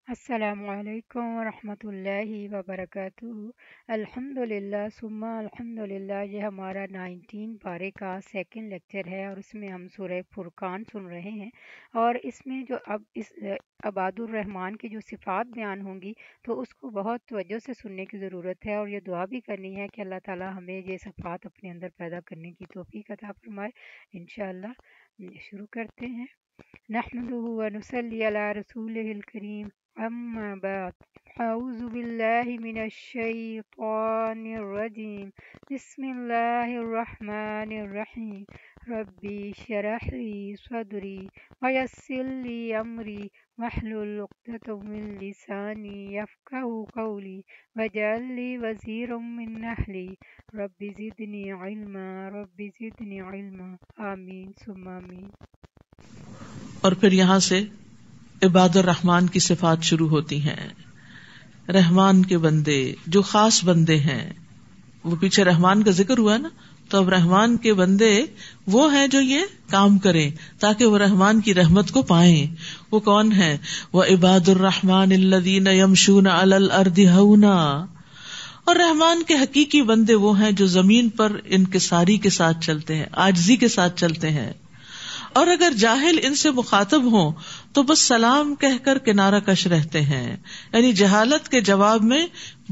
السلام علیکم ورحمۃ اللہ وبرکاتہ۔ الحمد للہ ثم الحمد للہ، یہ ہمارا 19 پارے کا سیکنڈ لیکچر ہے اور اس میں ہم سورہ فرقان سن رہے ہیں، اور اس میں جو اب اس عباد الرحمن کی جو صفات بیان ہوں گی تو اس کو بہت توجہ سے سننے کی ضرورت ہے، اور یہ دعا بھی کرنی ہے کہ اللہ تعالی ہمیں یہ صفات اپنے اندر پیدا کرنے کی توفیق عطا فرمائے۔ انشاءاللہ شروع کرتے ہیں۔ نحمده ونصلي على رسوله الكريم، أما بعد، أعوذ بالله من الشيطان الرجيم، بسم الله الرحمن الرحيم، ربي اشرح لي صدري ويسر لي أمري واحلل عقدة من لساني يفقهوا قولي واجعل لي وزيرا من أهلي رب زدني علما رب زدني علما آمين ثم آمين۔ اور پھر یہاں سے عباد الرحمن کی صفات شروع ہوتی ہیں۔ رحمان کے بندے جو خاص بندے ہیں، وہ پیچھے رحمان کا ذکر ہوا نا، تو اب رحمان کے بندے وہ ہیں جو یہ کام کریں تاکہ وہ رحمان کی رحمت کو پائیں۔ وہ کون ہیں؟ وَعِبَادُ الرَّحْمَنِ الَّذِينَ يَمْشُونَ عَلَى الْأَرْضِ هَوْنًا، اور رحمان کے حقیقی بندے وہ ہیں جو زمین پر انکساری کے ساتھ چلتے ہیں، عاجزی کے ساتھ چلتے ہیں، اور اگر جاہل ان سے مخاطب ہوں تو بس سلام کہہ کر کنارہ کش رہتے ہیں، یعنی جہالت کے جواب میں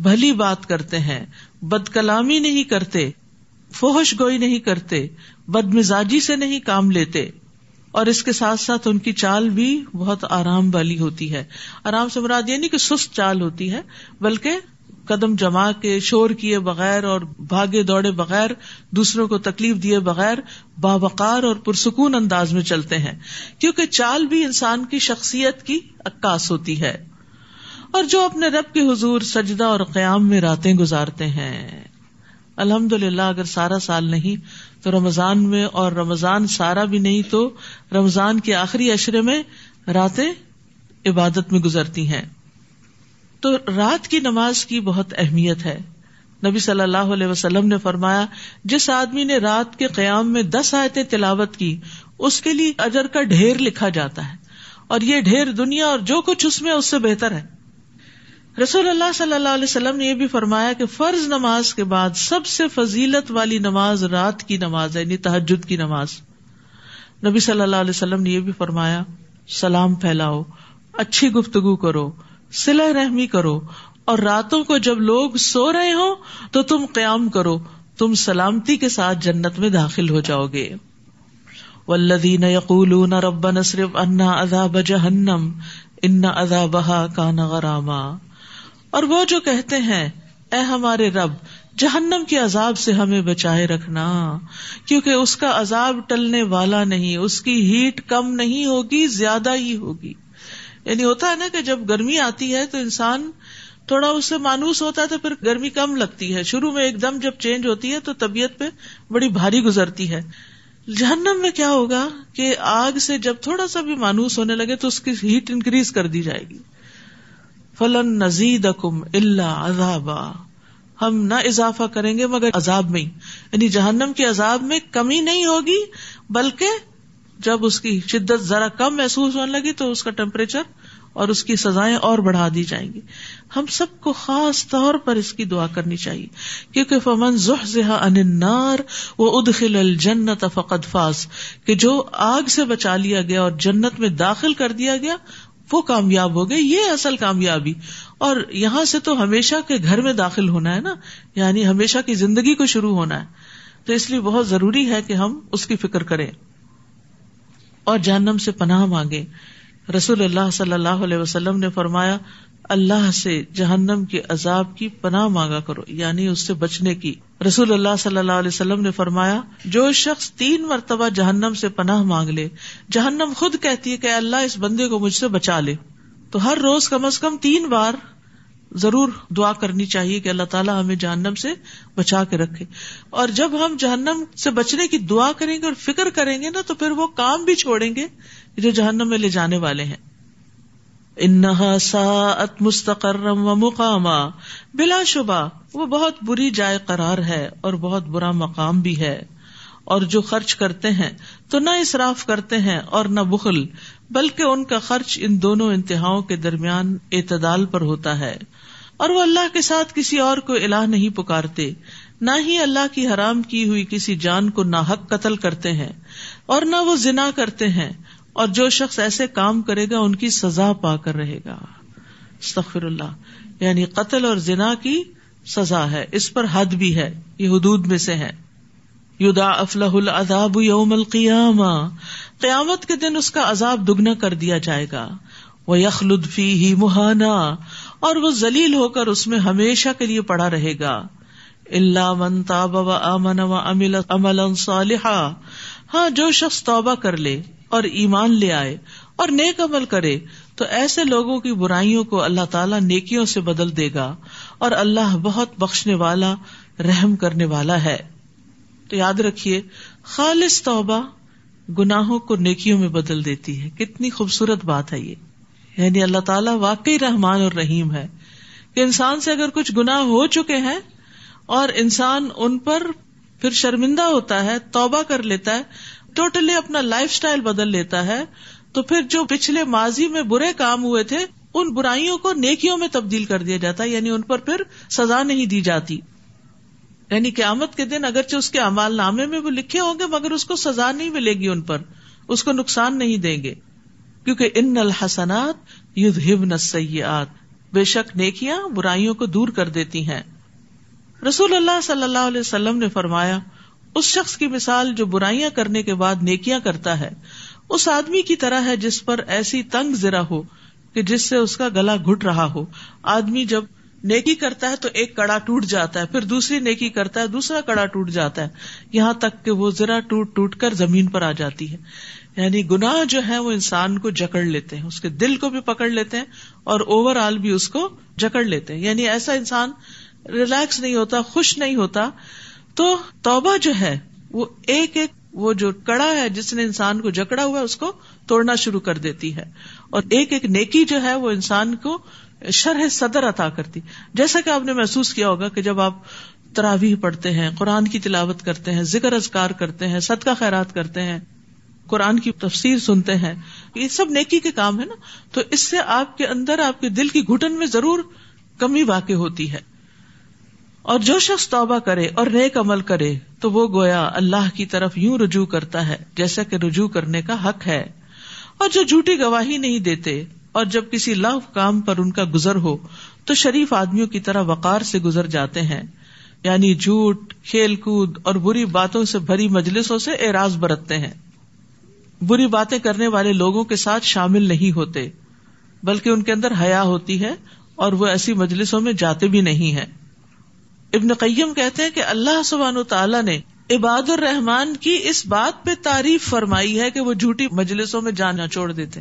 بھلی بات کرتے ہیں، بد کلامی نہیں کرتے، فحش گوئی نہیں کرتے، بد مزاجی سے نہیں کام لیتے، اور اس کے ساتھ ساتھ ان کی چال بھی بہت آرام والی ہوتی ہے۔ آرام سے مراد یہ نہیں کہ سست چال ہوتی ہے، بلکہ قدم جما کے، شور کیے بغیر اور بھاگے دوڑے بغیر، دوسروں کو تکلیف دیے بغیر باوقار اور پرسکون انداز میں چلتے ہیں، کیونکہ چال بھی انسان کی شخصیت کی عکاس ہوتی ہے۔ اور جو اپنے رب کے حضور سجدہ اور قیام میں راتیں گزارتے ہیں، الحمدللہ اگر سارا سال نہیں تو رمضان میں، اور رمضان سارا بھی نہیں تو رمضان کے آخری عشرے میں راتیں عبادت میں گزرتی ہیں۔ تو رات کی نماز کی بہت اہمیت ہے۔ نبی صلی اللہ علیہ وسلم نے فرمایا، جس آدمی نے رات کے قیام میں 10 آیتیں تلاوت کی اس کے لیے اجر کا ڈھیر لکھا جاتا ہے، اور یہ ڈھیر دنیا اور جو کچھ اس میں اس سے بہتر ہے۔ رسول اللہ صلی اللہ علیہ وسلم نے یہ بھی فرمایا کہ فرض نماز کے بعد سب سے فضیلت والی نماز رات کی نماز ہے، یعنی تہجد کی نماز۔ نبی صلی اللہ علیہ وسلم نے یہ بھی فرمایا، سلام پھیلاؤ، اچھی گفتگو کرو، صلہ رحمی کرو، اور راتوں کو جب لوگ سو رہے ہوں تو تم قیام کرو، تم سلامتی کے ساتھ جنت میں داخل ہو جاؤ گے۔ والذین یقولون ربنا اصرف عنا عذاب جہنم ان عذابها کان غراما، اور وہ جو کہتے ہیں اے ہمارے رب جہنم کے عذاب سے ہمیں بچائے رکھنا، کیونکہ اس کا عذاب ٹلنے والا نہیں، اس کی ہیٹ کم نہیں ہوگی، زیادہ ہی ہوگی۔ یعنی ہوتا ہے نا کہ جب گرمی آتی ہے تو انسان تھوڑا اس سے مانوس ہوتا ہے، تو پھر گرمی کم لگتی ہے، شروع میں ایک دم جب چینج ہوتی ہے تو طبیعت پہ بڑی بھاری گزرتی ہے۔ جہنم میں کیا ہوگا کہ آگ سے جب تھوڑا سا بھی مانوس ہونے لگے تو اس کی ہیٹ انکریز کر دی جائے گی۔ فَلَن نَّزِيدَكُمْ إِلَّا عَذَابًا، ہم نہ اضافہ کریں گے مگر عذاب میں ہی، یعنی جہنم کے عذاب میں کمی نہیں ہوگی، بلکہ جب اس کی شدت ذرا کم محسوس ہونے لگی تو اس کا ٹیمپریچر اور اس کی سزائیں اور بڑھا دی جائیں گی۔ ہم سب کو خاص طور پر اس کی دعا کرنی چاہیے، کیونکہ فمن زحزح عن النار وادخل الجنۃ فقد فاز، کہ جو آگ سے بچا لیا گیا اور جنت میں داخل کر دیا گیا وہ کامیاب ہو گئے۔ یہ اصل کامیابی، اور یہاں سے تو ہمیشہ کے گھر میں داخل ہونا ہے نا، یعنی ہمیشہ کی زندگی کو شروع ہونا ہے، تو اس لیے بہت ضروری ہے کہ ہم اس کی فکر کریں اور جہنم سے پناہ مانگیں۔ رسول اللہ صلی اللہ علیہ وسلم نے فرمایا، اللہ سے جہنم کے عذاب کی پناہ مانگا کرو، یعنی اس سے بچنے کی۔ رسول اللہ صلی اللہ علیہ وسلم نے فرمایا، جو شخص 3 مرتبہ جہنم سے پناہ مانگ لے، جہنم خود کہتی ہے کہ اللہ اس بندے کو مجھ سے بچا لے۔ تو ہر روز کم از کم 3 بار ضرور دعا کرنی چاہیے کہ اللہ تعالیٰ ہمیں جہنم سے بچا کے رکھے۔ اور جب ہم جہنم سے بچنے کی دعا کریں گے اور فکر کریں گے نا، تو پھر وہ کام بھی چھوڑیں گے جو جہنم میں لے جانے والے ہیں۔ انہا ساءت مستقرا و مقاما، بلا شبہ وہ بہت بری جائے قرار ہے اور بہت برا مقام بھی ہے۔ اور جو خرچ کرتے ہیں تو نہ اسراف کرتے ہیں اور نہ بخل، بلکہ ان کا خرچ ان دونوں انتہاؤں کے درمیان اعتدال پر ہوتا ہے، اور وہ اللہ کے ساتھ کسی اور کو الہ نہیں پکارتے، نہ ہی اللہ کی حرام کی ہوئی کسی جان کو ناحق قتل کرتے ہیں، اور نہ وہ زنا کرتے ہیں، اور جو شخص ایسے کام کرے گا ان کی سزا پا کر رہے گا۔ استغفر اللہ، یعنی قتل اور زنا کی سزا ہے، اس پر حد بھی ہے، یہ حدود میں سے ہے۔ یضاعف لہ العذاب یوم القیامہ، قیامت کے دن اس کا عذاب دگنا کر دیا جائے گا۔ ویخلد فیہ مہانا، اور وہ ذلیل ہو کر اس میں ہمیشہ کے لیے پڑا رہے گا۔ الا من تاب وآمن وعمل عملا صالحا، ہاں جو شخص توبہ کر لے اور ایمان لے آئے اور نیک عمل کرے تو ایسے لوگوں کی برائیوں کو اللہ تعالیٰ نیکیوں سے بدل دے گا، اور اللہ بہت بخشنے والا رحم کرنے والا ہے۔ تو یاد رکھیے، خالص توبہ گناہوں کو نیکیوں میں بدل دیتی ہے۔ کتنی خوبصورت بات ہے یہ، یعنی اللہ تعالیٰ واقعی رحمان اور رحیم ہے کہ انسان سے اگر کچھ گناہ ہو چکے ہیں اور انسان ان پر پھر شرمندہ ہوتا ہے، توبہ کر لیتا ہے، ٹوٹلی اپنا لائف سٹائل بدل لیتا ہے، تو پھر جو پچھلے ماضی میں برے کام ہوئے تھے ان برائیوں کو نیکیوں میں تبدیل کر دیا جاتا ہے، یعنی ان پر پھر سزا نہیں دی جاتی۔ یعنی قیامت کے دن اگرچہ اس کے اعمال نامے میں وہ لکھے ہوں گے مگر اس کو سزا نہیں ملے گی، ان پر اس کو نقصان نہیں دیں گے، کیونکہ ان الحسنات یذہبن السیئات، بے شک نیکیاں برائیوں کو دور کر دیتی ہیں۔ رسول اللہ صلی اللہ علیہ وسلم نے فرمایا، اس شخص کی مثال جو برائیاں کرنے کے بعد نیکیاں کرتا ہے اس آدمی کی طرح ہے جس پر ایسی تنگ زرہ ہو کہ جس سے اس کا گلا گھٹ رہا ہو۔ آدمی جب نیکی کرتا ہے تو ایک کڑا ٹوٹ جاتا ہے، پھر دوسری نیکی کرتا ہے دوسرا کڑا ٹوٹ جاتا ہے، یہاں تک کہ وہ زرہ ٹوٹ ٹوٹ کر زمین پر آ جاتی ہے۔ یعنی گناہ جو ہے وہ انسان کو جکڑ لیتے ہیں، اس کے دل کو بھی پکڑ لیتے ہیں اور اوور آل بھی اس کو جکڑ لیتے ہیں، یعنی ایسا انسان ریلیکس نہیں ہوتا، خوش نہیں ہوتا۔ تو توبہ جو ہے وہ ایک ایک وہ جو کڑا ہے جس نے انسان کو جکڑا ہوا ہے اس کو توڑنا شروع کر دیتی ہے، اور ایک ایک نیکی جو ہے وہ انسان کو شرح صدر عطا کرتی۔ جیسا کہ آپ نے محسوس کیا ہوگا کہ جب آپ تراویح پڑھتے ہیں، قرآن کی تلاوت کرتے ہیں، ذکر اذکار کرتے ہیں، صدقہ خیرات کرتے ہیں، قرآن کی تفسیر سنتے ہیں، یہ سب نیکی کے کام ہے نا، تو اس سے آپ کے اندر آپ کے دل کی گھٹن میں ضرور کمی واقع ہوتی ہے۔ اور جو شخص توبہ کرے اور نیک عمل کرے تو وہ گویا اللہ کی طرف یوں رجوع کرتا ہے جیسا کہ رجوع کرنے کا حق ہے، اور جو جھوٹی گواہی نہیں دیتے اور جب کسی لغو کام پر ان کا گزر ہو تو شریف آدمیوں کی طرح وقار سے گزر جاتے ہیں، یعنی جھوٹ، کھیل کود اور بری باتوں سے بھری مجلسوں سے اعراض برتتے ہیں، بری باتیں کرنے والے لوگوں کے ساتھ شامل نہیں ہوتے بلکہ ان کے اندر حیا ہوتی ہے اور وہ ایسی مجلسوں میں جاتے بھی نہیں ہیں۔ ابن قیم کہتے ہیں کہ اللہ سبحانہ تعالیٰ نے عباد الرحمان کی اس بات پہ تعریف فرمائی ہے کہ وہ جھوٹی مجلسوں میں جانا چھوڑ دیتے،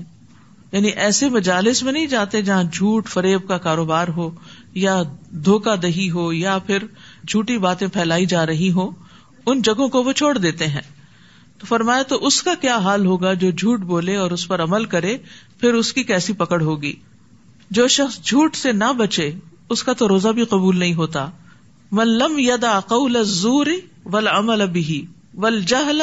یعنی ایسے مجالس میں نہیں جاتے جہاں جھوٹ فریب کا کاروبار ہو یا دھوکہ دہی ہو یا پھر جھوٹی باتیں پھیلائی جا رہی ہو، ان جگہوں کو وہ چھوڑ دیتے ہیں۔ تو فرمایا تو اس کا کیا حال ہوگا جو جھوٹ بولے اور اس پر عمل کرے، پھر اس کی کیسی پکڑ ہوگی۔ جو شخص جھوٹ سے نہ بچے اس کا تو روزہ بھی قبول نہیں ہوتا۔ من لم يدع قول الزور والعمل به والجهل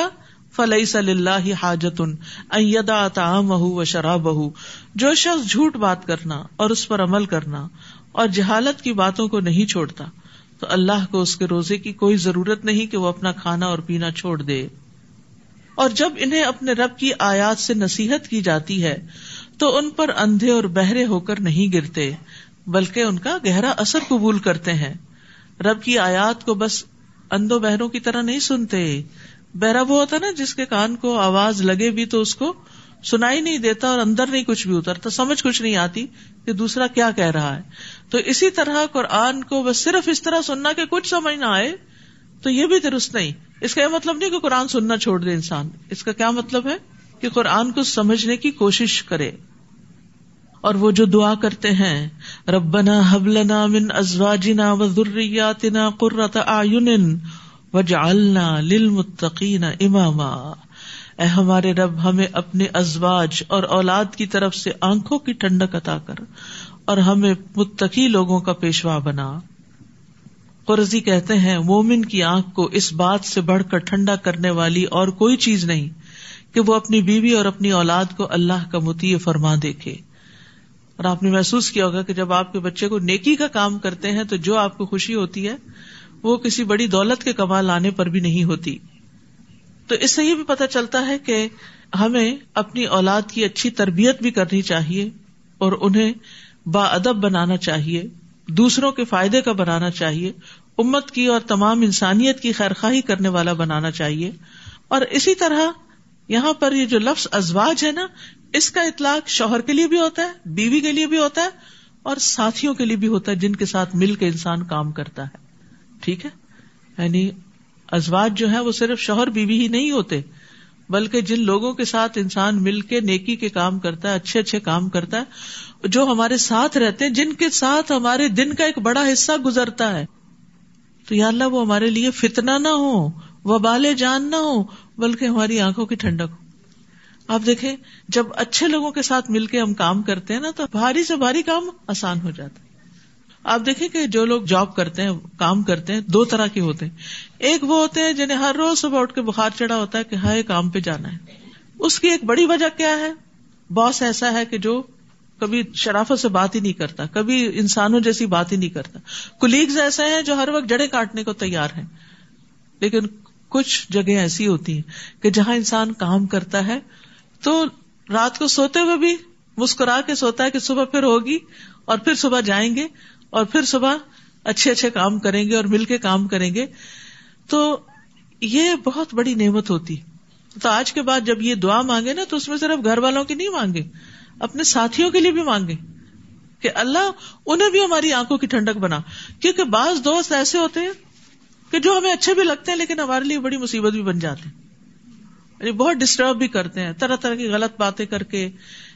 فليس لله حاجة ان يدع طعامه وشرابه، جو شخص جھوٹ بات کرنا اور اس پر عمل کرنا اور جہالت کی باتوں کو نہیں چھوڑتا تو اللہ کو اس کے روزے کی کوئی ضرورت نہیں کہ وہ اپنا کھانا اور پینا چھوڑ دے۔ اور جب انہیں اپنے رب کی آیات سے نصیحت کی جاتی ہے تو ان پر اندھے اور بہرے ہو کر نہیں گرتے بلکہ ان کا گہرا اثر قبول کرتے ہیں۔ رب کی آیات کو بس اندھوں بہروں کی طرح نہیں سنتے۔ بہرا وہ ہوتا نا جس کے کان کو آواز لگے بھی تو اس کو سنائی نہیں دیتا اور اندر نہیں کچھ بھی اترتا، سمجھ کچھ نہیں آتی کہ دوسرا کیا کہہ رہا ہے۔ تو اسی طرح قرآن کو بس صرف اس طرح سننا کہ کچھ سمجھ نہ آئے تو یہ بھی درست نہیں۔ اس کا یہ مطلب نہیں کہ قرآن سننا چھوڑ دے انسان، اس کا کیا مطلب ہے کہ قرآن کو سمجھنے کی کوشش کرے۔ اور وہ جو دعا کرتے ہیں ربنا ہب لنا من ازواجنا وذریاتنا قرۃ اعین واجعلنا للمتقین اماما، اے ہمارے رب ہمیں اپنے ازواج اور اولاد کی طرف سے آنکھوں کی ٹھنڈک عطا کر اور ہمیں متقی لوگوں کا پیشوا بنا۔ قرضی کہتے ہیں مومن کی آنکھ کو اس بات سے بڑھ کر ٹھنڈا کرنے والی اور کوئی چیز نہیں کہ وہ اپنی بیوی اور اپنی اولاد کو اللہ کا مطیع فرما دیکھے. اور آپ نے محسوس کیا ہوگا کہ جب آپ کے بچے کو نیکی کا کام کرتے ہیں تو جو آپ کو خوشی ہوتی ہے وہ کسی بڑی دولت کے کما لانے پر بھی نہیں ہوتی. تو اس سے یہ بھی پتہ چلتا ہے کہ ہمیں اپنی اولاد کی اچھی تربیت بھی کرنی چاہیے اور انہیں باادب بنانا چاہیے، دوسروں کے فائدے کا بنانا چاہیے، امت کی اور تمام انسانیت کی خیرخواہی کرنے والا بنانا چاہیے. اور اسی طرح یہاں پر یہ جو لفظ ازواج ہے نا، اس کا اطلاق شوہر کے لیے بھی ہوتا ہے، بیوی کے لیے بھی ہوتا ہے اور ساتھیوں کے لیے بھی ہوتا ہے جن کے ساتھ مل کے انسان کام کرتا ہے. ٹھیک ہے، یعنی ازواج جو ہے وہ صرف شوہر بیوی ہی نہیں ہوتے، بلکہ جن لوگوں کے ساتھ انسان مل کے نیکی کے کام کرتا ہے، اچھے اچھے کام کرتا ہے، جو ہمارے ساتھ رہتے ہیں، جن کے ساتھ ہمارے دن کا ایک بڑا حصہ گزرتا ہے. تو یا اللہ وہ ہمارے لیے فتنہ نہ ہو، وبال جان نہ ہو، بلکہ ہماری آنکھوں کی ٹھنڈک ہو. آپ دیکھیں جب اچھے لوگوں کے ساتھ مل کے ہم کام کرتے ہیں نا تو بھاری سے بھاری کام آسان ہو جاتا ہے. آپ دیکھیں کہ جو لوگ جاب کرتے ہیں، کام کرتے ہیں، دو طرح کے ہوتے ہیں. ایک وہ ہوتے ہیں جنہیں ہر روز صبح اٹھ کے بخار چڑھا ہوتا ہے کہ ہائے کام پہ جانا ہے. اس کی ایک بڑی وجہ کیا ہے؟ باس ایسا ہے کہ جو کبھی شرافت سے بات ہی نہیں کرتا، کبھی انسانوں جیسی بات ہی نہیں کرتا. کولیگز ایسے ہیں جو ہر وقت جڑیں کاٹنے کو تیار ہیں. لیکن کچھ جگہیں ایسی ہوتی ہیں کہ جہاں انسان کام کرتا ہے تو رات کو سوتے ہوئے بھی مسکرا کے سوتا ہے کہ صبح پھر ہوگی، اور پھر صبح جائیں گے اور پھر صبح اچھے اچھے کام کریں گے اور مل کے کام کریں گے. تو یہ بہت بڑی نعمت ہوتی. تو آج کے بعد جب یہ دعا مانگے نا تو اس میں صرف گھر والوں کی نہیں مانگے، اپنے ساتھیوں کے لیے بھی مانگے کہ اللہ انہیں بھی ہماری آنکھوں کی ٹھنڈک بنا. کیونکہ بعض دوست ایسے ہوتے ہیں کہ جو ہمیں اچھے بھی لگتے ہیں لیکن ہمارے لیے بڑی مصیبت بھی بن جاتے ہیں، یعنی بہت ڈسٹرب بھی کرتے ہیں طرح طرح کی غلط باتیں کر کے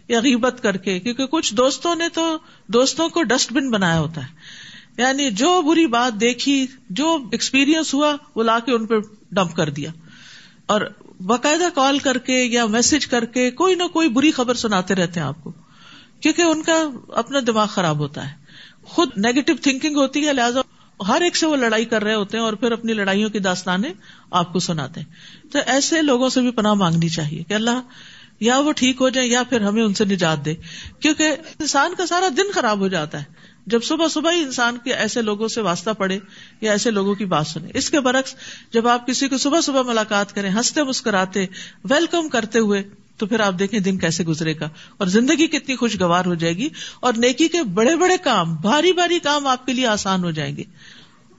یا غیبت کر کے. کیونکہ کچھ دوستوں نے تو دوستوں کو ڈسٹ بن بنایا ہوتا ہے، یعنی جو بری بات دیکھی، جو ایکسپیرینس ہوا وہ لا کے ان پہ ڈمپ کر دیا، اور باقاعدہ کال کر کے یا میسج کر کے کوئی نہ کوئی بری خبر سناتے رہتے ہیں آپ کو. کیونکہ ان کا اپنا دماغ خراب ہوتا ہے، خود نیگیٹو تھنکنگ ہوتی ہے، لہٰذا ہر ایک سے وہ لڑائی کر رہے ہوتے ہیں اور پھر اپنی لڑائیوں کی داستانیں آپ کو سناتے ہیں. تو ایسے لوگوں سے بھی پناہ مانگنی چاہیے کہ اللہ یا وہ ٹھیک ہو جائیں یا پھر ہمیں ان سے نجات دے. کیونکہ انسان کا سارا دن خراب ہو جاتا ہے جب صبح صبح ہی انسان کے ایسے لوگوں سے واسطہ پڑے یا ایسے لوگوں کی بات سنے. اس کے برعکس جب آپ کسی کو صبح صبح ملاقات کریں، ہنستے مسکراتے ویلکم کرتے ہوئے، تو پھر آپ دیکھیں دن کیسے گزرے گا اور زندگی کتنی خوشگوار ہو جائے گی، اور نیکی کے بڑے بڑے کام، بھاری بھاری کام آپ کے لیے آسان ہو جائیں گے.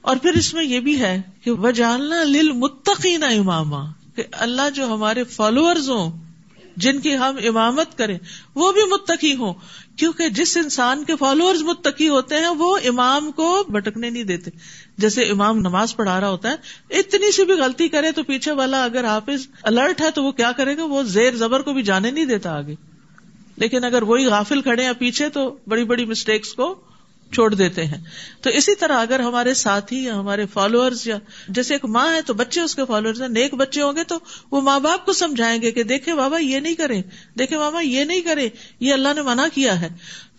اور پھر اس میں یہ بھی ہے کہ وَجَعَلْنَا لِلْمُتَّقِينَ إِمَامًا، کہ اللہ جو ہمارے فالوورز ہوں، جن کی ہم امامت کریں، وہ بھی متقی ہوں. کیونکہ جس انسان کے فالوورز متقی ہوتے ہیں وہ امام کو بھٹکنے نہیں دیتے. جیسے امام نماز پڑھا رہا ہوتا ہے، اتنی سی بھی غلطی کرے تو پیچھے والا اگر حافظ الرٹ ہے تو وہ کیا کرے گا، وہ زیر زبر کو بھی جانے نہیں دیتا آگے. لیکن اگر وہی غافل کھڑے ہیں پیچھے تو بڑی بڑی مسٹیکس کو چھوڑ دیتے ہیں. تو اسی طرح اگر ہمارے ساتھی یا ہمارے فالوورز، یا جیسے ایک ماں ہے تو بچے اس کے فالوورز ہیں، نیک بچے ہوں گے تو وہ ماں باپ کو سمجھائیں گے کہ دیکھیں بابا یہ نہیں کریں، دیکھیں ماما یہ نہیں کریں، یہ اللہ نے منع کیا ہے.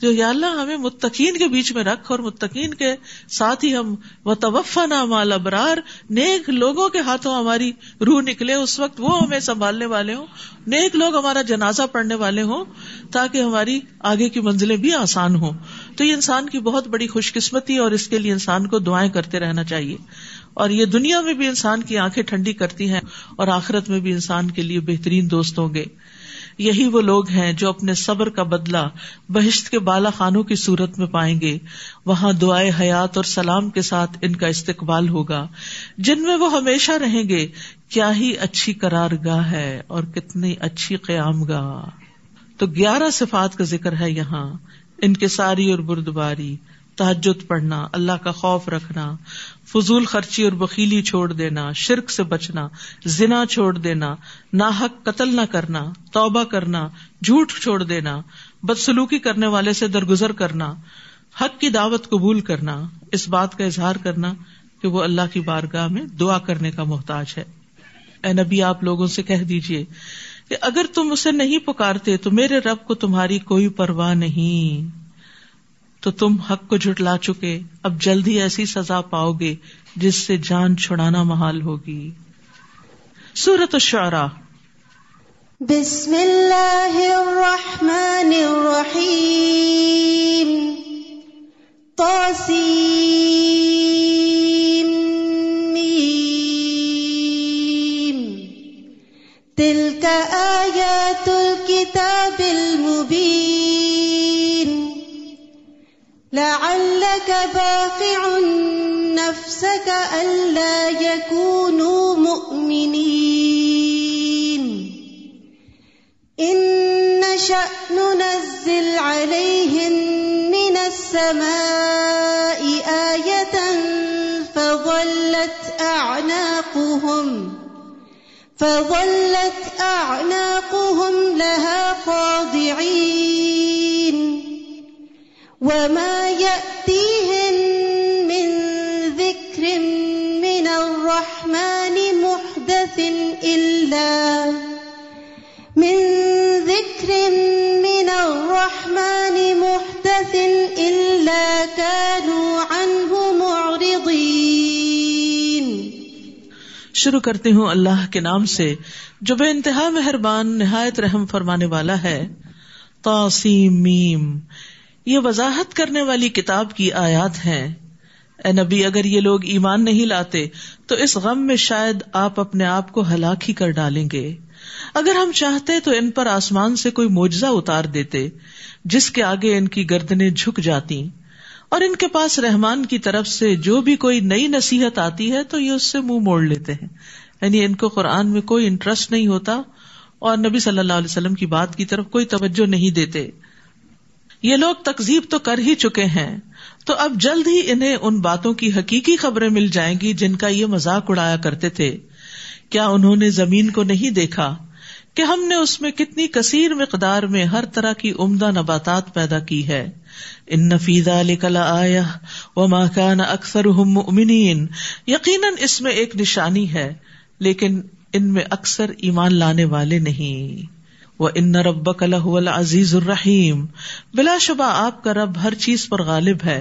جو یا اللہ ہمیں متقین کے بیچ میں رکھ، اور متقین کے ساتھ ہی ہم وتوفنا مع الابرار، نیک لوگوں کے ہاتھوں ہماری روح نکلے، اس وقت وہ ہمیں سنبھالنے والے ہوں، نیک لوگ ہمارا جنازہ پڑھنے والے ہوں، تاکہ ہماری آگے کی منزلیں بھی آسان ہوں. تو یہ انسان کی بہت بڑی خوش قسمتی، اور اس کے لیے انسان کو دعائیں کرتے رہنا چاہیے. اور یہ دنیا میں بھی انسان کی آنکھیں ٹھنڈی کرتی ہیں، اور آخرت میں بھی انسان کے لیے بہترین دوست ہوں گے. یہی وہ لوگ ہیں جو اپنے صبر کا بدلہ بہشت کے بالا خانوں کی صورت میں پائیں گے. وہاں دعائے حیات اور سلام کے ساتھ ان کا استقبال ہوگا، جن میں وہ ہمیشہ رہیں گے. کیا ہی اچھی قرار گاہ ہے اور کتنی اچھی قیام گاہ. تو 11 صفات کا ذکر ہے یہاں، انکساری اور بردباری، تہجد پڑھنا، اللہ کا خوف رکھنا، فضول خرچی اور بخیلی چھوڑ دینا، شرک سے بچنا، زنا چھوڑ دینا، ناحق قتل نہ کرنا، توبہ کرنا، جھوٹ چھوڑ دینا، بدسلوکی کرنے والے سے درگزر کرنا، حق کی دعوت قبول کرنا، اس بات کا اظہار کرنا کہ وہ اللہ کی بارگاہ میں دعا کرنے کا محتاج ہے. اے نبی آپ لوگوں سے کہہ دیجئے کہ اگر تم اسے نہیں پکارتے تو میرے رب کو تمہاری کوئی پرواہ نہیں، تو تم حق کو جھٹلا چکے، اب جلد ہی ایسی سزا پاؤ گے جس سے جان چھڑانا محال ہوگی. سورۃ الشعراء. بسم اللہ الرحمن الرحیم طاسیم تلک آیات الکتاب المبین لعلک باخع نفسک الا یکونوا مؤمنین إن نشأ ننزل عليهم من السماء آية فظلت أعناقهم لها خاضعين وما يأتيهم من ذكر من الرحمن محدث إلا كانوا عنه معرضين. شروع کرتی ہوں اللہ کے نام سے جو بے انتہا مہربان نہایت رحم فرمانے والا ہے. طاسیم میم، یہ وضاحت کرنے والی کتاب کی آیات ہیں. اے نبی، اگر یہ لوگ ایمان نہیں لاتے تو اس غم میں شاید آپ اپنے آپ کو ہلاک ہی کر ڈالیں گے. اگر ہم چاہتے تو ان پر آسمان سے کوئی معجزہ اتار دیتے جس کے آگے ان کی گردنیں جھک جاتی، اور ان کے پاس رحمان کی طرف سے جو بھی کوئی نئی نصیحت آتی ہے تو یہ اس سے منہ موڑ لیتے ہیں. یعنی ان کو قرآن میں کوئی انٹرسٹ نہیں ہوتا اور نبی صلی اللہ علیہ وسلم کی بات کی طرف کوئی توجہ نہیں دیتے. یہ لوگ تکذیب تو کر ہی چکے ہیں، تو اب جلد ہی انہیں ان باتوں کی حقیقی خبریں مل جائیں گی جن کا یہ مذاق اڑایا کرتے تھے. کیا انہوں نے زمین کو نہیں دیکھا کہ ہم نے اس میں کتنی کثیر مقدار میں ہر طرح کی عمدہ نباتات پیدا کی ہے. ان فی ذلک لآیہ وما کان اکثرهم مؤمنین، یقیناً اس میں ایک نشانی ہے لیکن ان میں اکثر ایمان لانے والے نہیں. وَإِنَّ رَبَّكَ لَهُوَ الْعَزِيزُ الرَّحِيمُ، بلا شبہ آپ کا رب ہر چیز پر غالب ہے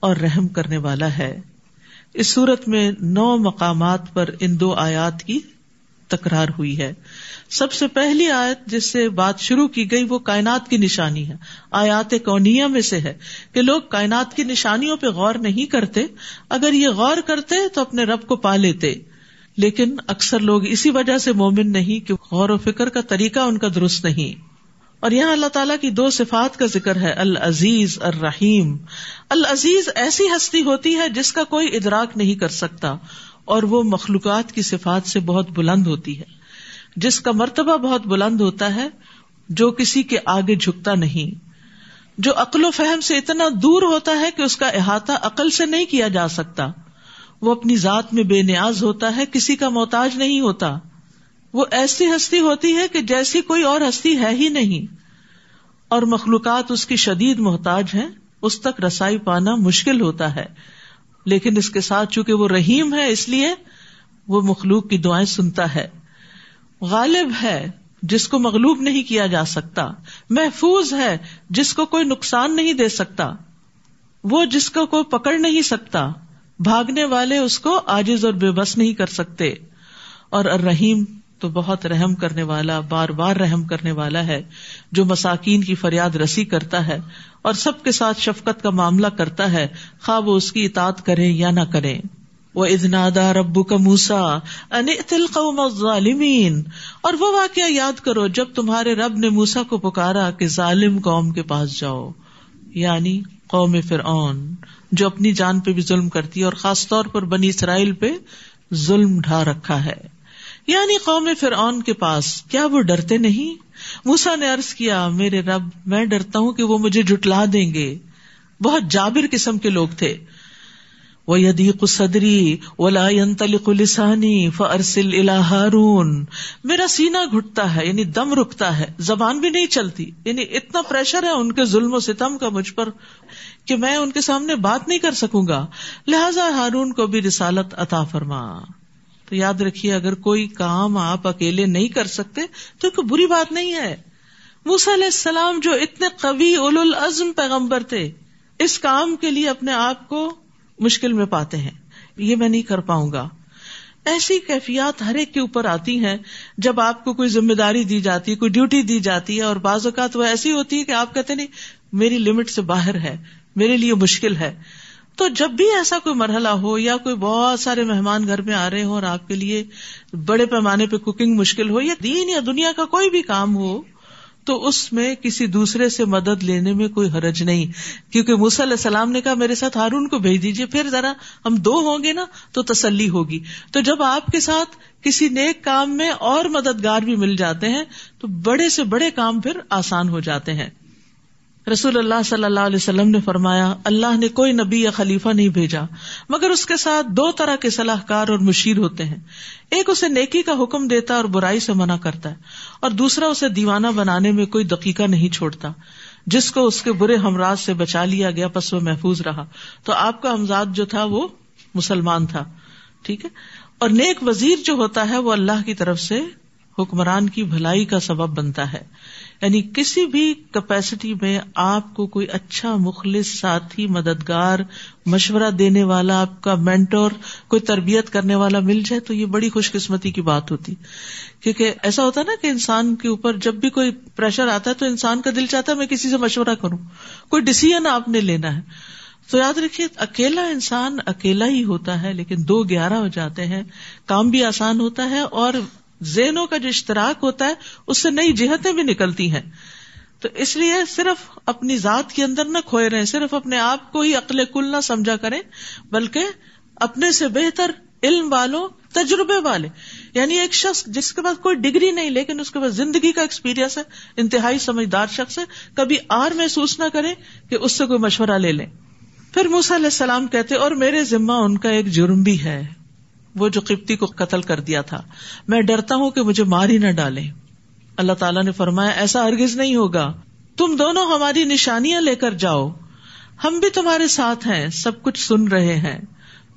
اور رحم کرنے والا ہے. اس صورت میں 9 مقامات پر ان 2 آیات کی تکرار ہوئی ہے. سب سے پہلی آیت جس سے بات شروع کی گئی وہ کائنات کی نشانی ہے. آیات کونیہ میں سے ہے کہ لوگ کائنات کی نشانیوں پہ غور نہیں کرتے. اگر یہ غور کرتے تو اپنے رب کو پا لیتے، لیکن اکثر لوگ اسی وجہ سے مومن نہیں کہ غور و فکر کا طریقہ ان کا درست نہیں. اور یہاں اللہ تعالیٰ کی 2 صفات کا ذکر ہے، العزیز الرحیم. العزیز ایسی ہستی ہوتی ہے جس کا کوئی ادراک نہیں کر سکتا، اور وہ مخلوقات کی صفات سے بہت بلند ہوتی ہے، جس کا مرتبہ بہت بلند ہوتا ہے، جو کسی کے آگے جھکتا نہیں، جو عقل و فہم سے اتنا دور ہوتا ہے کہ اس کا احاطہ عقل سے نہیں کیا جا سکتا. وہ اپنی ذات میں بے نیاز ہوتا ہے، کسی کا محتاج نہیں ہوتا. وہ ایسی ہستی ہوتی ہے کہ جیسی کوئی اور ہستی ہے ہی نہیں، اور مخلوقات اس کی شدید محتاج ہیں، اس تک رسائی پانا مشکل ہوتا ہے. لیکن اس کے ساتھ چونکہ وہ رحیم ہے اس لیے وہ مخلوق کی دعائیں سنتا ہے. غالب ہے جس کو مغلوب نہیں کیا جا سکتا، محفوظ ہے جس کو کوئی نقصان نہیں دے سکتا، وہ جس کو کوئی پکڑ نہیں سکتا، بھاگنے والے اس کو عاجز اور بے بس نہیں کر سکتے. اور الرحیم تو بہت رحم کرنے والا، بار بار رحم کرنے والا ہے، جو مساکین کی فریاد رسی کرتا ہے اور سب کے ساتھ شفقت کا معاملہ کرتا ہے، خواہ وہ اس کی اطاعت کریں یا نہ کریں. وَإِذْ نَادَى رَبُّكَ مُوسَىٰ أَنِ ائْتِ الْقَوْمَ الظَّالِمِينَ، اور وہ واقعہ یاد کرو جب تمہارے رب نے موسیٰ کو پکارا کہ ظالم قوم کے پاس جاؤ، یعنی قوم فرعون جو اپنی جان پہ بھی ظلم کرتی ہے اور خاص طور پر بنی اسرائیل پہ ظلم ڈھا رکھا ہے. یعنی قوم فرعون کے پاس. کیا وہ ڈرتے نہیں؟ موسیٰ نے عرض کیا، میرے رب میں ڈرتا ہوں کہ وہ مجھے جھٹلا دیں گے. بہت جابر قسم کے لوگ تھے. وَيَضِيقُ صَدْرِي وَلَا يَنطَلِقُ لِسَانِي فَأَرْسِلْ إِلَىٰ هَارُونَ، میرا سینہ گھٹتا ہے یعنی دم رکتا ہے، زبان بھی نہیں چلتی، یعنی اتنا پریشر ہے ان کے ظلم و ستم کا مجھ پر کہ میں ان کے سامنے بات نہیں کر سکوں گا، لہذا ہارون کو بھی رسالت عطا فرما. تو یاد رکھیے اگر کوئی کام آپ اکیلے نہیں کر سکتے تو کوئی بری بات نہیں ہے. موسیٰ علیہ السلام جو اتنے قوی اولو العزم پیغمبر تھے، اس کام کے لیے اپنے آپ کو مشکل میں پاتے ہیں، یہ میں نہیں کر پاؤں گا. ایسی کیفیات ہر ایک کے اوپر آتی ہیں جب آپ کو کوئی ذمہ داری دی جاتی ہے, کوئی ڈیوٹی دی جاتی ہے, اور بعض اوقات وہ ایسی ہوتی ہے کہ آپ کہتے نہیں میری لمٹ سے باہر ہے, میرے لیے مشکل ہے. تو جب بھی ایسا کوئی مرحلہ ہو یا کوئی بہت سارے مہمان گھر میں آ رہے ہوں اور آپ کے لیے بڑے پیمانے پہ کوکنگ مشکل ہو, یا دین یا دنیا کا کوئی بھی کام ہو, تو اس میں کسی دوسرے سے مدد لینے میں کوئی حرج نہیں, کیونکہ موسیٰ علیہ السلام نے کہا میرے ساتھ ہارون کو بھیج دیجئے, پھر ذرا ہم 2 ہوں گے نا تو تسلی ہوگی. تو جب آپ کے ساتھ کسی نیک کام میں اور مددگار بھی مل جاتے ہیں تو بڑے سے بڑے کام پھر آسان ہو جاتے ہیں. رسول اللہ صلی اللہ علیہ وسلم نے فرمایا اللہ نے کوئی نبی یا خلیفہ نہیں بھیجا مگر اس کے ساتھ 2 طرح کے صلاح کار اور مشیر ہوتے ہیں. ایک اسے نیکی کا حکم دیتا اور برائی سے منع کرتا ہے, اور دوسرا اسے دیوانہ بنانے میں کوئی دقیقہ نہیں چھوڑتا. جس کو اس کے برے ہمراز سے بچا لیا گیا پس وہ محفوظ رہا. تو آپ کا ہمزاد جو تھا وہ مسلمان تھا, ٹھیک ہے. اور نیک وزیر جو ہوتا ہے وہ اللہ کی طرف سے حکمران کی بھلائی کا سبب بنتا ہے. یعنی کسی بھی کیپیسٹی میں آپ کو کوئی اچھا مخلص ساتھی, مددگار, مشورہ دینے والا, آپ کا مینٹور, کوئی تربیت کرنے والا مل جائے تو یہ بڑی خوش قسمتی کی بات ہوتی. کیونکہ ایسا ہوتا ہے نا کہ انسان کے اوپر جب بھی کوئی پریشر آتا ہے تو انسان کا دل چاہتا ہے میں کسی سے مشورہ کروں, کوئی ڈیسیژن آپ نے لینا ہے. تو یاد رکھیے اکیلا انسان اکیلا ہی ہوتا ہے, لیکن 2-11 ہو جاتے ہیں, کام بھی آسان ہوتا ہے اور ذہنوں کا جو اشتراک ہوتا ہے اس سے نئی جہتیں بھی نکلتی ہیں. تو اس لیے صرف اپنی ذات کے اندر نہ کھوئے رہیں, صرف اپنے آپ کو ہی عقل کل نہ سمجھا کریں, بلکہ اپنے سے بہتر علم والوں, تجربے والے, یعنی ایک شخص جس کے پاس کوئی ڈگری نہیں لیکن اس کے پاس زندگی کا ایکسپیرینس ہے, انتہائی سمجھدار شخص ہے, کبھی آر محسوس نہ کریں کہ اس سے کوئی مشورہ لے لیں. پھر موسیٰ علیہ السلام کہتے اور میرے ذمہ ان کا ایک جرم بھی ہے, وہ جو قبطی کو قتل کر دیا تھا, میں ڈرتا ہوں کہ مجھے مار ہی نہ ڈالیں. اللہ تعالیٰ نے فرمایا ایسا ہرگز نہیں ہوگا, تم دونوں ہماری نشانیاں لے کر جاؤ, ہم بھی تمہارے ساتھ ہیں, سب کچھ سن رہے ہیں.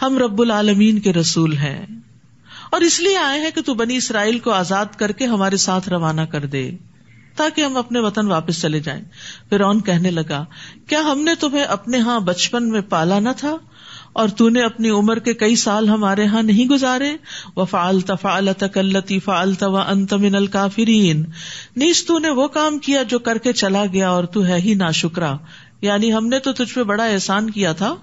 ہم رب العالمین کے رسول ہیں اور اس لیے آئے ہیں کہ تو بنی اسرائیل کو آزاد کر کے ہمارے ساتھ روانہ کر دے تاکہ ہم اپنے وطن واپس چلے جائیں. فرعون کہنے لگا کیا ہم نے تمہیں اپنے ہاں بچپن میں پالا نہ تھا اور تو نے اپنی عمر کے کئی سال ہمارے ہاں نہیں گزارے؟ وَفَعَلْتَ فَعَلَتَكَ الَّتِي فَعَلْتَ وَأَنْتَ مِنَ الْكَافِرِينَ, نیز تو نے وہ کام کیا جو کر کے چلا گیا اور تو ہے ہی ناشکرا. یعنی ہم نے تو تجھ پہ بڑا احسان کیا تھا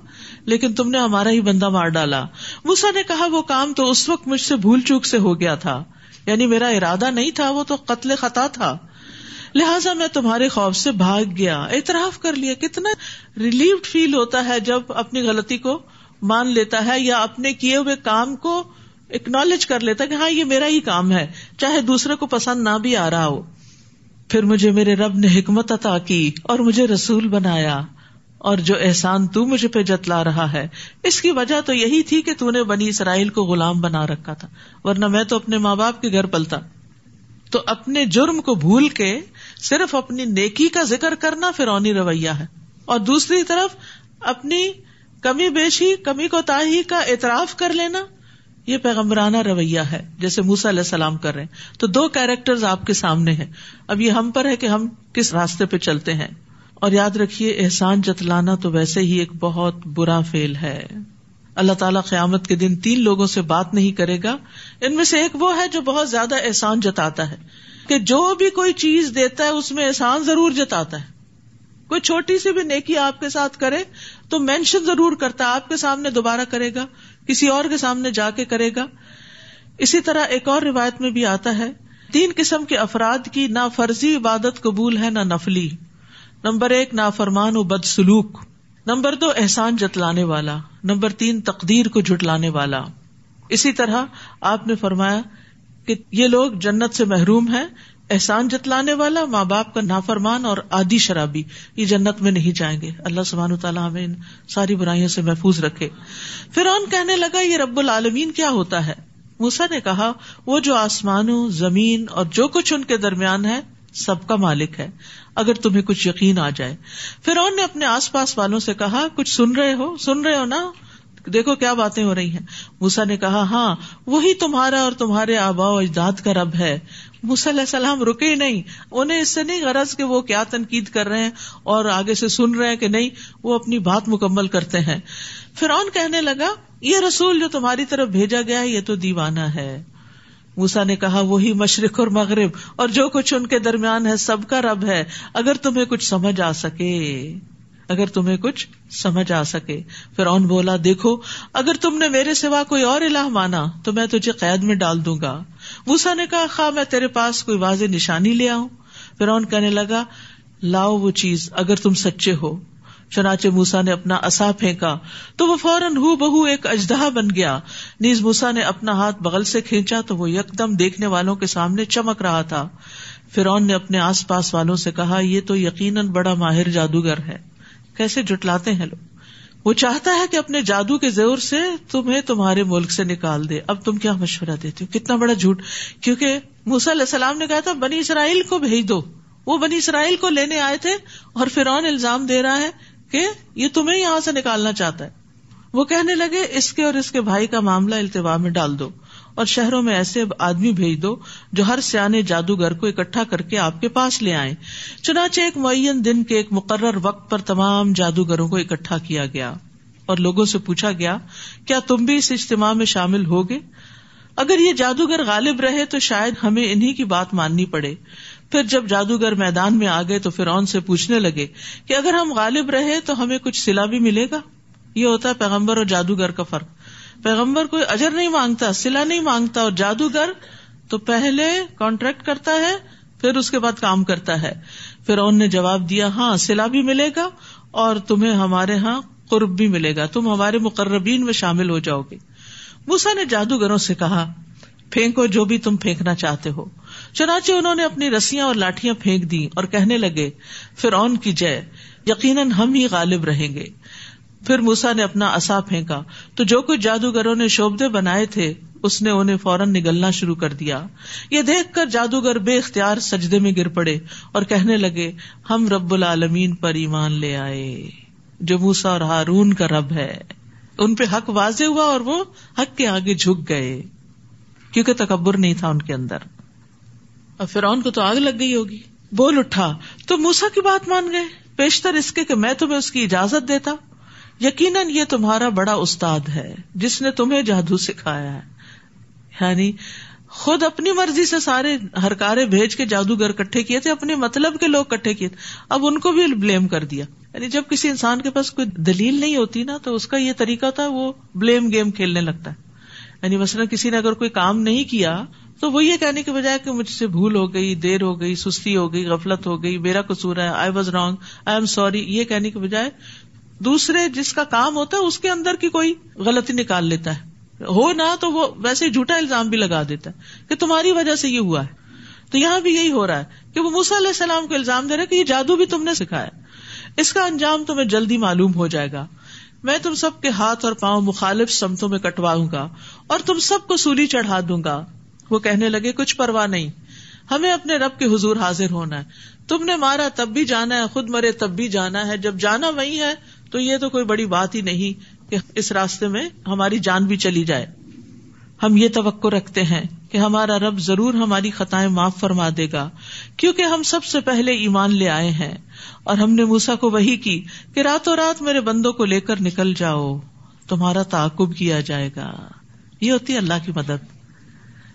لیکن تم نے ہمارا ہی بندہ مار ڈالا. موسیٰ نے کہا وہ کام تو اس وقت مجھ سے بھول چوک سے ہو گیا تھا, یعنی میرا ارادہ نہیں تھا, وہ تو قتل خطا تھا, لہٰذا میں تمہارے خوف سے بھاگ گیا. اعتراف کر لیا. کتنا ریلیوڈ فیل ہوتا ہے جب اپنی غلطی کو مان لیتا ہے یا اپنے کیے ہوئے کام کو اکنالج کر لیتا ہے کہ ہاں یہ میرا ہی کام ہے, چاہے دوسرے کو پسند نہ بھی آ رہا ہو. پھر مجھے میرے رب نے حکمت عطا کی اور مجھے رسول بنایا, اور جو احسان تو مجھے پہ جتلا رہا ہے اس کی وجہ تو یہی تھی کہ تو نے بنی اسرائیل کو غلام بنا رکھا تھا, ورنہ میں تو اپنے ماں باپ کے گھر پلتا. تو اپنے جرم کو بھول کے صرف اپنی نیکی کا ذکر کرنا فرعونی رویہ ہے, اور دوسری طرف اپنی کمی بیشی, کمی کوتاہی کا اعتراف کر لینا یہ پیغمبرانہ رویہ ہے جیسے موسیٰ علیہ السلام کر رہے ہیں. تو 2 کیریکٹرز آپ کے سامنے ہیں, اب یہ ہم پر ہے کہ ہم کس راستے پہ چلتے ہیں. اور یاد رکھیے احسان جتلانا تو ویسے ہی ایک بہت برا فعل ہے. اللہ تعالیٰ قیامت کے دن 3 لوگوں سے بات نہیں کرے گا. ان میں سے ایک وہ ہے جو بہت زیادہ احسان جتاتا ہے, کہ جو بھی کوئی چیز دیتا ہے اس میں احسان ضرور جتاتا ہے. کوئی چھوٹی سی بھی نیکی آپ کے ساتھ کرے تو مینشن ضرور کرتا ہے, آپ کے سامنے دوبارہ کرے گا, کسی اور کے سامنے جا کے کرے گا. اسی طرح ایک اور روایت میں بھی آتا ہے 3 قسم کے افراد کی نہ فرضی عبادت قبول ہے نہ نفلی. نمبر 1 نافرمان و بد سلوک, نمبر 2 احسان جتلانے والا, نمبر 3 تقدیر کو جھٹلانے والا. اسی طرح آپ نے فرمایا کہ یہ لوگ جنت سے محروم ہیں. احسان جتلانے والا, ماں باپ کا نافرمان اور عادی شرابی یہ جنت میں نہیں جائیں گے. اللہ سبحانہ وتعالیٰ ہمیں ان ساری برائیوں سے محفوظ رکھے. فرعون کہنے لگا یہ رب العالمین کیا ہوتا ہے؟ موسیٰ نے کہا وہ جو آسمانوں, زمین اور جو کچھ ان کے درمیان ہے سب کا مالک ہے, اگر تمہیں کچھ یقین آ جائے. فرعون نے اپنے آس پاس والوں سے کہا کچھ سن رہے ہو نا, دیکھو کیا باتیں ہو رہی ہیں. موسیٰ نے کہا ہاں وہی تمہارا اور تمہارے آباء و اجداد کا رب ہے, موسیٰ علیہ السلام رکے ہی نہیں. انہیں اس سے نہیں غرض کہ وہ کیا تنقید کر رہے ہیں اور آگے سے سن رہے ہیں کہ نہیں, وہ اپنی بات مکمل کرتے ہیں. فرعون کہنے لگا یہ رسول جو تمہاری طرف بھیجا گیا ہے یہ تو دیوانہ ہے. موسیٰ نے کہا وہی مشرق اور مغرب اور جو کچھ ان کے درمیان ہے سب کا رب ہے, اگر تمہیں کچھ سمجھ آ سکے, اگر تمہیں کچھ سمجھ آ سکے. فرعون بولا دیکھو اگر تم نے میرے سوا کوئی اور الہ مانا تو میں تجھے قید میں ڈال دوں گا. موسیٰ نے کہا خواہ میں تیرے پاس کوئی واضح نشانی لے آؤں. فرعون کہنے لگا لاؤ وہ چیز اگر تم سچے ہو. چنانچہ موسیٰ نے اپنا عصا پھینکا تو وہ فوراً ہو بہو ایک اژدہا بن گیا. نیز موسیٰ نے اپنا ہاتھ بغل سے کھینچا تو وہ یکدم دیکھنے والوں کے سامنے چمک رہا تھا. فرعون نے اپنے آس پاس والوں سے کہا یہ تو یقیناً بڑا ماہر جادوگر ہے. کیسے جھٹلاتے ہیں لوگ. وہ چاہتا ہے کہ اپنے جادو کے زور سے تمہیں تمہارے ملک سے نکال دے. اب تم کیا مشورہ دیتے ہو؟ کتنا بڑا جھوٹ. کیونکہ موسیٰ علیہ السلام نے کہا تھا بنی اسرائیل کو بھیج دو. وہ بنی اسرائیل کو لینے آئے تھے اور فرعون الزام دے رہا ہے کہ یہ تمہیں یہاں سے نکالنا چاہتا ہے. وہ کہنے لگے اس کے اور اس کے بھائی کا معاملہ التوا میں ڈال دو اور شہروں میں ایسے آدمی بھیج دو جو ہر سیانے جادوگر کو اکٹھا کر کے آپ کے پاس لے آئیں. چنانچہ ایک معین دن کے ایک مقرر وقت پر تمام جادوگروں کو اکٹھا کیا گیا اور لوگوں سے پوچھا گیا کیا تم بھی اس اجتماع میں شامل ہوگے؟ اگر یہ جادوگر غالب رہے تو شاید ہمیں انہی کی بات ماننی پڑے. پھر جب جادوگر میدان میں آ گئے تو فرعون سے پوچھنے لگے کہ اگر ہم غالب رہے تو ہمیں کچھ صلہ بھی ملے گا. یہ ہوتا ہے پیغمبر اور جادوگر کا فرق. پیغمبر کوئی اجر نہیں مانگتا, صلہ نہیں مانگتا, اور جادوگر تو پہلے کانٹریکٹ کرتا ہے پھر اس کے بعد کام کرتا ہے. فرعون نے جواب دیا ہاں صلہ بھی ملے گا اور تمہیں ہمارے ہاں قرب بھی ملے گا, تم ہمارے مقربین میں شامل ہو جاؤ گے. موسیٰ نے جادوگروں سے کہا پھینکو جو بھی تم پھینکنا چاہتے ہو. چنانچہ انہوں نے اپنی رسیاں اور لاٹیاں پھینک دی اور کہنے لگے فرعون کی جے, یقیناً ہم ہی غالب رہیں گے. پھر موسیٰ نے اپنا عصا پھینکا تو جو کچھ جادوگروں نے شوبدے بنائے تھے اس نے انہیں فوراً نگلنا شروع کر دیا. یہ دیکھ کر جادوگر بے اختیار سجدے میں گر پڑے اور کہنے لگے ہم رب العالمین پر ایمان لے آئے جو موسیٰ اور ہارون کا رب ہے. ان پہ حق واضح ہوا اور وہ حق کے آگے جھک گئے کیونکہ تکبر نہیں تھا ان کے اندر. اور فرعون کو تو آگ لگ گئی ہوگی. بول اٹھا تو موسیٰ کی بات مان گئے پیشتر اس کے کہ میں تمہیں اس کی اجازت دیتا. یقیناً یہ تمہارا بڑا استاد ہے جس نے تمہیں جادو سکھایا ہے. یعنی خود اپنی مرضی سے سارے ہرکارے بھیج کے جادوگر کٹھے کیے تھے, اپنے مطلب کے لوگ کٹھے کیے تھے, اب ان کو بھی بلیم کر دیا. یعنی جب کسی انسان کے پاس کوئی دلیل نہیں ہوتی نا تو اس کا یہ طریقہ تھا, وہ بلیم گیم کھیلنے لگتا ہے. یعنی مثلا کسی نے اگر کوئی کام نہیں کیا تو وہ یہ کہنے کے بجائے کہ مجھ سے بھول ہو گئی, دیر ہو گئی, سستی ہو گئی, غفلت ہو گئی, میرا قصور ہے, I was wrong, I am sorry, یہ کہنے کے بجائے دوسرے جس کا کام ہوتا ہے اس کے اندر کی کوئی غلطی نکال لیتا ہے. ہو نہ تو وہ ویسے ہی جھوٹا الزام بھی لگا دیتا ہے کہ تمہاری وجہ سے یہ ہوا ہے. تو یہاں بھی یہی ہو رہا ہے کہ وہ موسیٰ علیہ السلام کو الزام دے رہے کہ یہ جادو بھی تم نے سکھایا, اس کا انجام تمہیں جلدی معلوم ہو جائے گا. میں تم سب کے ہاتھ اور پاؤں مخالف سمتوں میں کٹواؤں گا اور تم سب کو سولی چڑھا دوں گا. وہ کہنے لگے کچھ پرواہ نہیں, ہمیں اپنے رب کے حضور حاضر ہونا ہے. تم نے مارا تب بھی جانا ہے, خود مرے تب بھی جانا ہے, جب جانا وہی ہے تو یہ تو کوئی بڑی بات ہی نہیں کہ اس راستے میں ہماری جان بھی چلی جائے. ہم یہ توقع رکھتے ہیں کہ ہمارا رب ضرور ہماری خطائیں معاف فرما دے گا کیونکہ ہم سب سے پہلے ایمان لے آئے ہیں اور ہم نے موسیٰ کو وحی کی کہ راتوں رات میرے بندوں کو لے کر نکل جاؤ, تمہارا تعاقب کیا جائے گا. یہ ہوتی ہے اللہ کی مدد.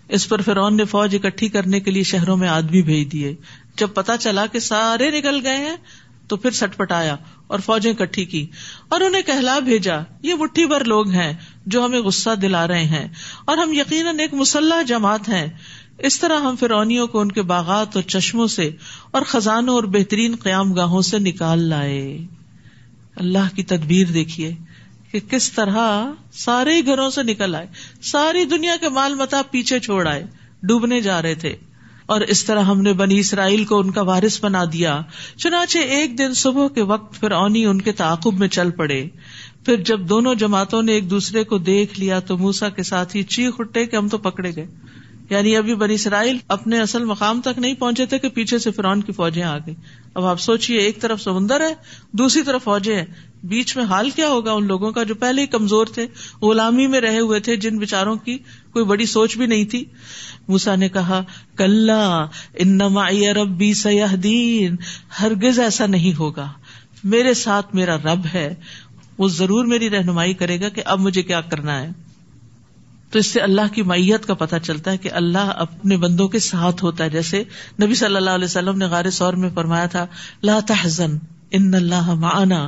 اس پر فرعون نے فوج اکٹھی کرنے کے لیے شہروں میں آدمی بھیج دیے. جب پتا چلا کہ سارے نکل گئے ہیں تو پھر سٹ پٹایا اور فوجیں اکٹھی کی اور انہیں کہلا بھیجا یہ مٹھی بھر لوگ ہیں جو ہمیں غصہ دلا رہے ہیں اور ہم یقیناً ایک مسلح جماعت ہیں. اس طرح ہم فرعونیوں کو ان کے باغات اور چشموں سے اور خزانوں اور بہترین قیام گاہوں سے نکال لائے. اللہ کی تدبیر دیکھیے کہ کس طرح سارے ہی گھروں سے نکل آئے, ساری دنیا کے مال متاع پیچھے چھوڑ آئے, ڈوبنے جا رہے تھے. اور اس طرح ہم نے بنی اسرائیل کو ان کا وارث بنا دیا. چنانچہ ایک دن صبح کے وقت فرعونی ان کے تعاقب میں چل پڑے. پھر جب دونوں جماعتوں نے ایک دوسرے کو دیکھ لیا تو موسیٰ کے ساتھ ہی چیخ اٹھے کہ ہم تو پکڑے گئے. یعنی ابھی بنی اسرائیل اپنے اصل مقام تک نہیں پہنچے تھے کہ پیچھے سے فرعون کی فوجیں آ گئی. اب آپ سوچئے ایک طرف سمندر ہے, دوسری طرف فوجیں ہیں, بیچ میں حال کیا ہوگا ان لوگوں کا جو پہلے ہی کمزور تھے، غلامی میں رہے ہوئے تھے، جن بیچاروں کی کوئی بڑی سوچ بھی نہیں تھی. موسیٰ نے کہا کلا ان معی ربی سیہدین، ہرگز ایسا نہیں ہوگا، میرے ساتھ میرا رب ہے، وہ ضرور میری رہنمائی کرے گا کہ اب مجھے کیا کرنا ہے. تو اس سے اللہ کی معیت کا پتہ چلتا ہے کہ اللہ اپنے بندوں کے ساتھ ہوتا ہے. جیسے نبی صلی اللہ علیہ وسلم نے غار ثور میں فرمایا تھا لا تحزن ان اللہ معنا،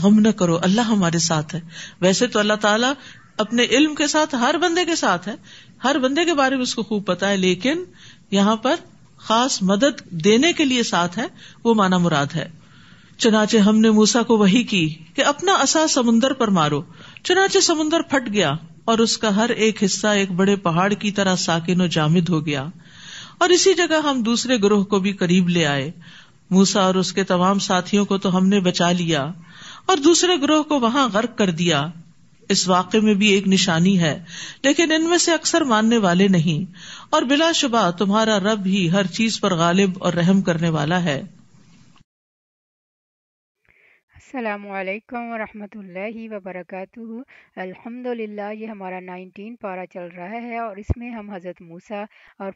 غم نہ کرو اللہ ہمارے ساتھ ہے. ویسے تو اللہ تعالیٰ اپنے علم کے ساتھ ہر بندے کے ساتھ ہے، ہر بندے کے بارے میں اس کو خوب پتا ہے، لیکن یہاں پر خاص مدد دینے کے لیے ساتھ ہے، وہ معنی مراد ہے. چنانچہ ہم نے موسیٰ کو وحی کی کہ اپنا عصا سمندر پر مارو، چنانچہ سمندر پھٹ گیا اور اس کا ہر ایک حصہ ایک بڑے پہاڑ کی طرح ساکن و جامد ہو گیا. اور اسی جگہ ہم دوسرے گروہ کو بھی قریب لے آئے. موسیٰ اور اس کے تمام ساتھیوں کو تو ہم نے بچا لیا اور دوسرے گروہ کو وہاں غرق کر دیا. اس واقعے میں بھی ایک نشانی ہے، لیکن ان میں سے اکثر ماننے والے نہیں. اور بلا شبہ تمہارا رب ہی ہر چیز پر غالب اور رحم کرنے والا ہے. السلام علیکم ورحمۃ اللہ وبرکاتہ. الحمدللہ، یہ ہمارا 19 پارہ چل رہا ہے اور اس میں ہم حضرت موسیٰ اور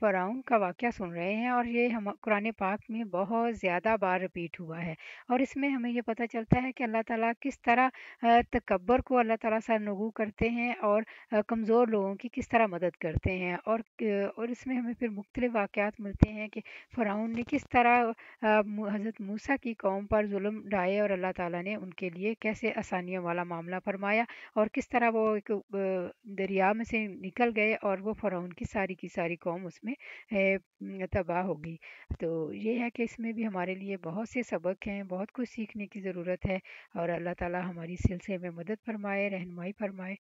فرعون کا واقعہ سن رہے ہیں، اور یہ ہم قرآن پاک میں بہت زیادہ بار ریپیٹ ہوا ہے. اور اس میں ہمیں یہ پتہ چلتا ہے کہ اللہ تعالیٰ کس طرح تکبر کو اللہ تعالیٰ سرنگو کرتے ہیں اور کمزور لوگوں کی کس طرح مدد کرتے ہیں. اور اس میں ہمیں پھر مختلف واقعات ملتے ہیں کہ فرعون نے کس طرح حضرت موسیٰ کی قوم پر ظلم ڈھائے اور اللہ تعالیٰ نے ان کے لیے کیسے آسانیوں والا معاملہ فرمایا، اور کس طرح وہ ایک دریا میں سے نکل گئے اور وہ فرعون کی ساری قوم اس میں تباہ ہو گئی. تو یہ ہے کہ اس میں بھی ہمارے لیے بہت سے سبق ہیں، بہت کچھ سیکھنے کی ضرورت ہے، اور اللہ تعالیٰ ہماری سلسلے میں مدد فرمائے، رہنمائی فرمائے.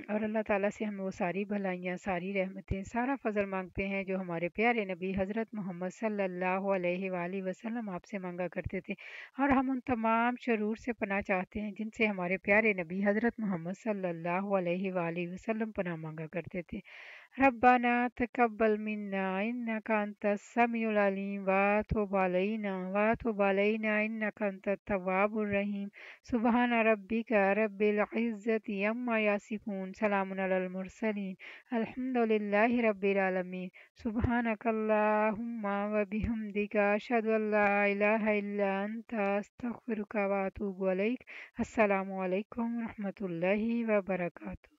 اور اللہ تعالیٰ سے ہم وہ ساری بھلائیاں، ساری رحمتیں، سارا فضل مانگتے ہیں جو ہمارے پیارے نبی حضرت محمد صلی اللہ علیہ وآلہ وسلم آپ سے مانگا کرتے تھے. اور ہم ان تمام شرور سے پناہ چاہتے ہیں جن سے ہمارے پیارے نبی حضرت محمد صلی اللہ علیہ وآلہ وسلم پناہ مانگا کرتے تھے. ربنا تقبل منا انك انت السميع العليم وتب علينا انك انت التواب الرحيم. سبحان ربك رب العزة عما يصفون، سلام على المرسلين، الحمد لله رب العالمين. سبحانك اللهم وبحمدك اشهد ان لا اله الا انت استغفرك واتوب اليك. السلام علیکم ورحمۃ اللہ وبرکاتہ.